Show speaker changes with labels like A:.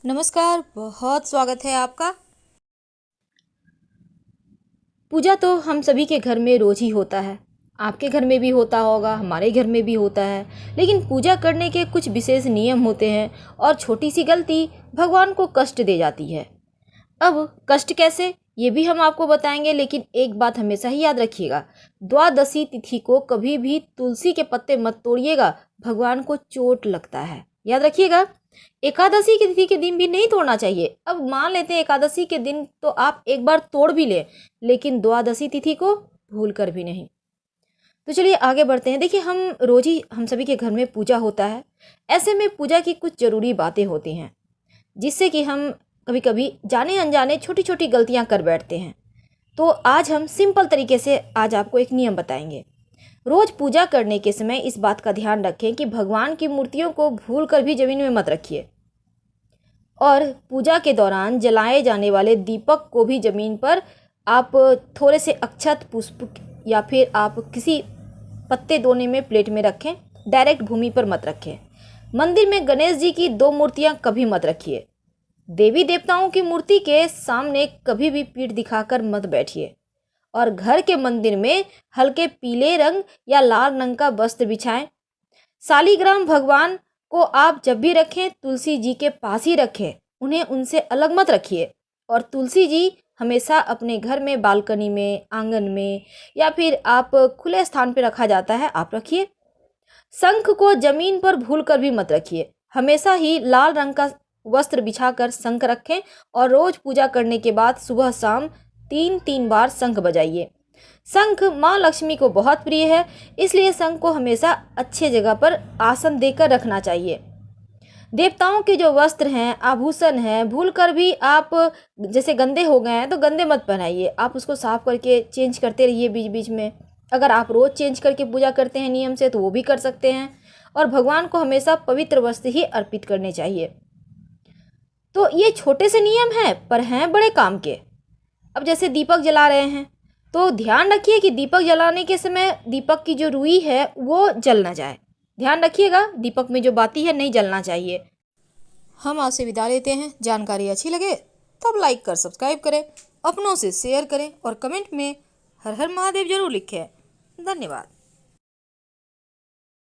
A: नमस्कार, बहुत स्वागत है आपका। पूजा तो हम सभी के घर में रोज ही होता है। आपके घर में भी होता होगा, हमारे घर में भी होता है। लेकिन पूजा करने के कुछ विशेष नियम होते हैं और छोटी सी गलती भगवान को कष्ट दे जाती है। अब कष्ट कैसे, ये भी हम आपको बताएंगे। लेकिन एक बात हमेशा ही याद रखिएगा, द्वादशी तिथि को कभी भी तुलसी के पत्ते मत तोड़िएगा, भगवान को चोट लगता है, याद रखिएगा। एकादशी की तिथि के दिन भी नहीं तोड़ना चाहिए। अब मान लेते हैं एकादशी के दिन तो आप एक बार तोड़ भी ले, लेकिन द्वादशी तिथि को भूल कर भी नहीं। तो चलिए आगे बढ़ते हैं। देखिए, हम सभी के घर में पूजा होता है। ऐसे में पूजा की कुछ जरूरी बातें होती हैं जिससे कि हम कभी कभी जाने अनजाने छोटी छोटी गलतियां कर बैठते हैं। तो आज हम सिंपल तरीके से आज आपको एक नियम बताएंगे। रोज पूजा करने के समय इस बात का ध्यान रखें कि भगवान की मूर्तियों को भूल कर भी जमीन में मत रखिए, और पूजा के दौरान जलाए जाने वाले दीपक को भी जमीन पर आप थोड़े से अक्षत पुष्प या फिर आप किसी पत्ते दोने में प्लेट में रखें, डायरेक्ट भूमि पर मत रखें। मंदिर में गणेश जी की दो मूर्तियां कभी मत रखिए। देवी देवताओं की मूर्ति के सामने कभी भी पीठ दिखाकर मत बैठिए। और घर के मंदिर में हल्के पीले रंग या लाल रंग का वस्त्र बिछाएं। शालिग्राम भगवान को आप जब भी रखें तुलसी जी के पास ही रखें, उन्हें उनसे अलग मत रखिए। और तुलसी जी हमेशा अपने घर में बालकनी में, आंगन में या फिर आप खुले स्थान पर रखा जाता है, आप रखिए। शंख को जमीन पर भूल कर भी मत रखिए। हमेशा ही लाल रंग का वस्त्र बिछाकर शंख रखें और रोज पूजा करने के बाद सुबह शाम 3 बार शंख बजाइए। शंख माँ लक्ष्मी को बहुत प्रिय है, इसलिए शंख को हमेशा अच्छे जगह पर आसन देकर रखना चाहिए। देवताओं के जो वस्त्र हैं, आभूषण हैं, भूल कर भी आप जैसे गंदे हो गए हैं तो गंदे मत पहनाइए। आप उसको साफ करके चेंज करते रहिए बीच बीच में। अगर आप रोज चेंज करके पूजा करते हैं नियम से तो वो भी कर सकते हैं। और भगवान को हमेशा पवित्र वस्त्र ही अर्पित करने चाहिए। तो ये छोटे से नियम हैं पर हैं बड़े काम के। अब जैसे दीपक जला रहे हैं तो ध्यान रखिए कि दीपक जलाने के समय दीपक की जो रुई है वो जल ना जाए। ध्यान रखिएगा, दीपक में जो बाती है नहीं जलना चाहिए। हम आपसे विदा लेते हैं। जानकारी अच्छी लगे तब लाइक कर सब्सक्राइब करें, अपनों से शेयर करें और कमेंट में हर हर महादेव जरूर लिखें। धन्यवाद।